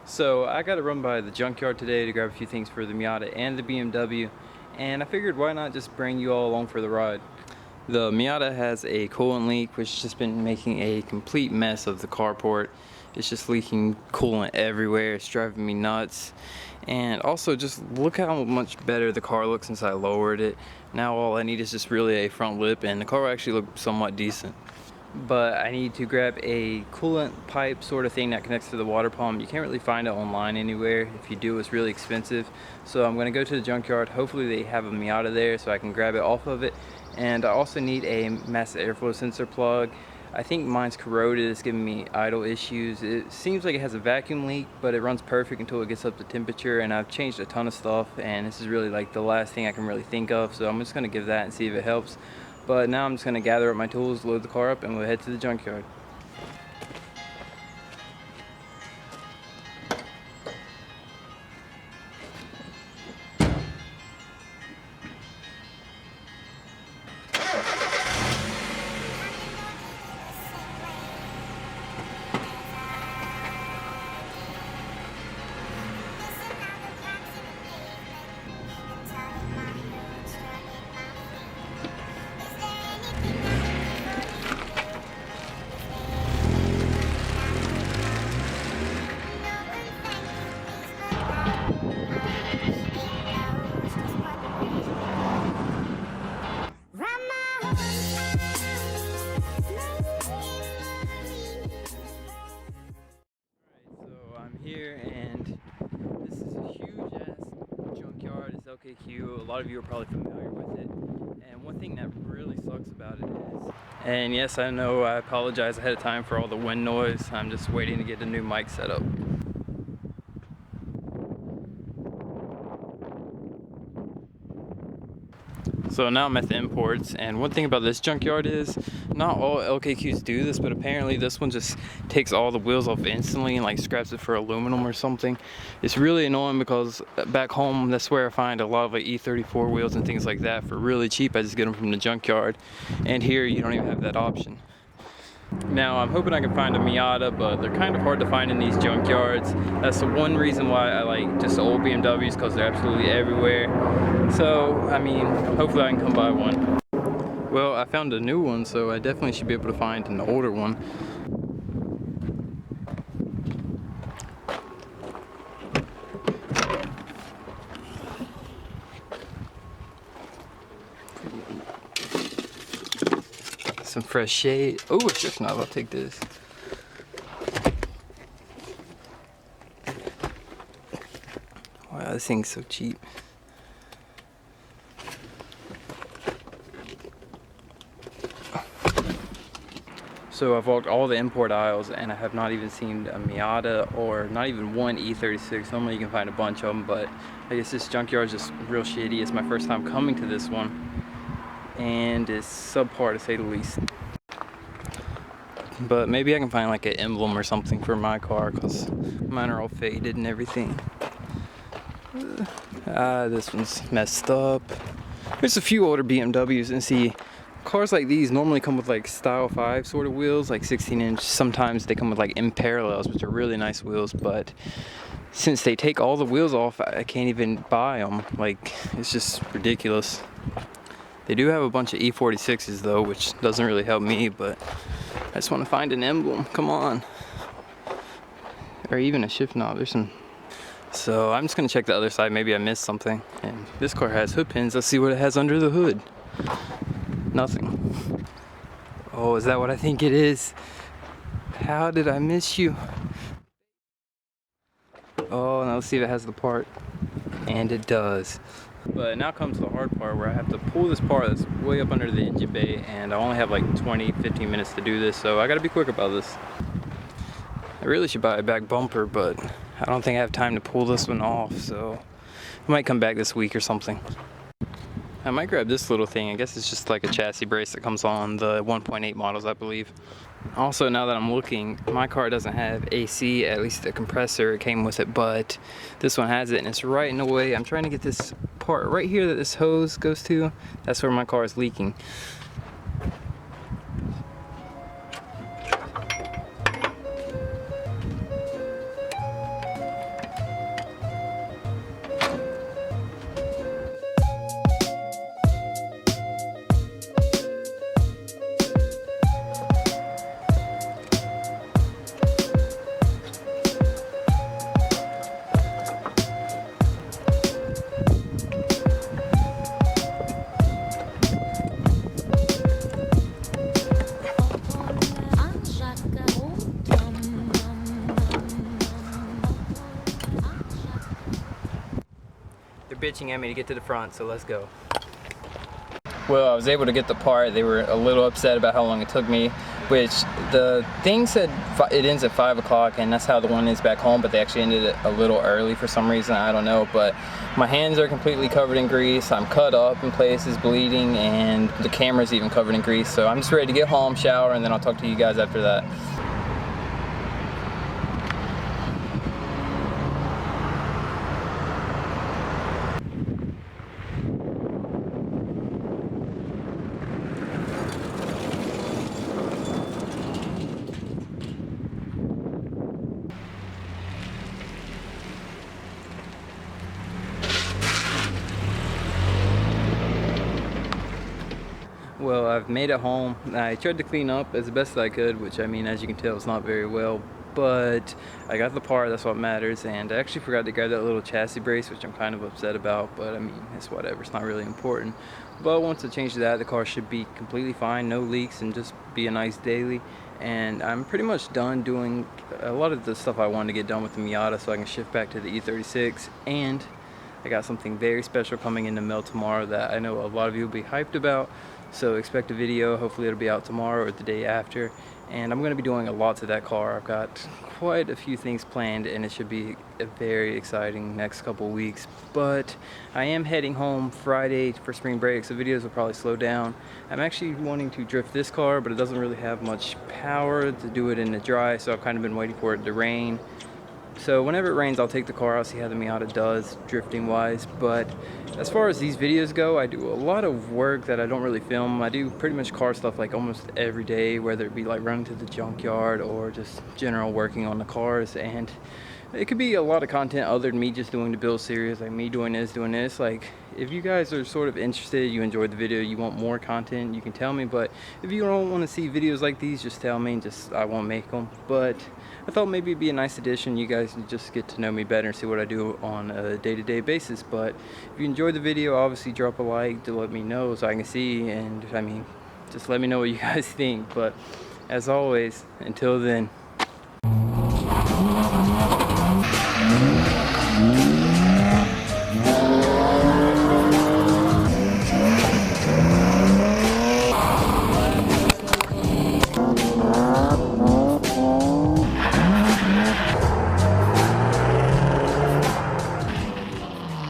So I got to run by the junkyard today to grab a few things for the Miata and the BMW, and I figured why not just bring you all along for the ride. The Miata has a coolant leak which has just been making a complete mess of the carport. It's just leaking coolant everywhere. It's driving me nuts. And also just look how much better the car looks since I lowered it. Now all I need is just really a front lip, and the car will actually look somewhat decent. But I need to grab a coolant pipe sort of thing that connects to the water pump. You can't really find it online anywhere. If you do, it's really expensive. So I'm gonna go to the junkyard. Hopefully they have a Miata there so I can grab it off of it. And I also need a massive airflow sensor plug. I think mine's corroded. It's giving me idle issues. It seems like it has a vacuum leak, but it runs perfect until it gets up to temperature, and I've changed a ton of stuff, and this is really like the last thing I can really think of. So I'm just gonna give that and see if it helps. But now I'm just gonna gather up my tools, load the car up, and we'll head to the junkyard. Here, and this is a huge ass junkyard. It's LKQ. A lot of you are probably familiar with it. And one thing that really sucks about it is, and yes, I know, I apologize ahead of time for all the wind noise. I'm just waiting to get a new mic set up. So now I'm at the imports, and one thing about this junkyard is not all LKQs do this, but apparently this one just takes all the wheels off instantly and like scraps it for aluminum or something. It's really annoying because back home that's where I find a lot of like E34 wheels and things like that for really cheap. I just get them from the junkyard, and here you don't even have that option. Now I'm hoping I can find a Miata, but they're kind of hard to find in these junkyards. That's the one reason why I like just old BMWs, because they're absolutely everywhere. So I mean, hopefully I can come by one. Well, I found a new one, so I definitely should be able to find an older one. Some fresh shade. Oh, it's just not. I'll take this. Wow, this thing's so cheap. So I've walked all the import aisles, and I have not even seen a Miata or not even one E36. Normally you can find a bunch of them, but I guess this junkyard is just real shitty. It's my first time coming to this one, and it's subpar to say the least. But maybe I can find like an emblem or something for my car, because mine are all faded and everything. This one's messed up. There's a few older BMWs, and see, cars like these normally come with like Style 5 sort of wheels, like 16-inch. Sometimes they come with like M parallels, which are really nice wheels, but since they take all the wheels off, I can't even buy them. Like, it's just ridiculous. They do have a bunch of E46s though, which doesn't really help me, but I just want to find an emblem. Come on. Or even a shift knob. There's some. So I'm just gonna check the other side. Maybe I missed something. And this car has hood pins. Let's see what it has under the hood. Nothing. Oh, is that what I think it is? How did I miss you? Oh, now let's see if it has the part. And it does. But now comes the hard part, where I have to pull this part that's way up under the engine bay, and I only have like 20-15 minutes to do this, so I gotta be quick about this. I really should buy a back bumper, but I don't think I have time to pull this one off, so I might come back this week or something. I might grab this little thing. I guess it's just like a chassis brace that comes on the 1.8 models, I believe. Also, now that I'm looking, my car doesn't have AC, at least the compressor, it came with it, but this one has it, and it's right in the way. I'm trying to get this part right here that this hose goes to. That's where my car is leaking. bitching at me to get to the front, so let's go. Well, I was able to get the part. They were a little upset about how long it took me, which the thing said it ends at 5 o'clock, and that's how the one is back home, but they actually ended it a little early for some reason, I don't know. But my hands are completely covered in grease. I'm cut up in places, bleeding, and the camera's even covered in grease. So I'm just ready to get home, shower, and then I'll talk to you guys after that. Well, I've made it home. I tried to clean up as best as I could, which, I mean, as you can tell, it's not very well, but I got the part, that's what matters. And I actually forgot to grab that little chassis brace, which I'm kind of upset about, but I mean, it's whatever, it's not really important. But once I change that, the car should be completely fine, no leaks, and just be a nice daily. And I'm pretty much done doing a lot of the stuff I wanted to get done with the Miata, so I can shift back to the E36. And I got something very special coming in the mail tomorrow that I know a lot of you will be hyped about. So expect a video. Hopefully it'll be out tomorrow or the day after. And I'm going to be doing a lot to that car. I've got quite a few things planned, and it should be a very exciting next couple weeks. But I am heading home Friday for spring break, so videos will probably slow down. I'm actually wanting to drift this car, but it doesn't really have much power to do it in the dry, so I've kind of been waiting for it to rain. So whenever it rains, I'll take the car out, see how the Miata does drifting wise. But as far as these videos go, I do a lot of work that I don't really film. I do pretty much car stuff like almost every day, whether it be like running to the junkyard or just general working on the cars. And it could be a lot of content other than me just doing the build series, like me doing this. Like, if you guys are sort of interested, you enjoyed the video, you want more content, you can tell me. But if you don't want to see videos like these, just tell me, I won't make them. But I thought maybe it'd be a nice addition. You guys can just get to know me better and see what I do on a day-to-day basis. But if you enjoyed the video, obviously drop a like to let me know so I can see, and I mean, just let me know what you guys think. But as always, until then,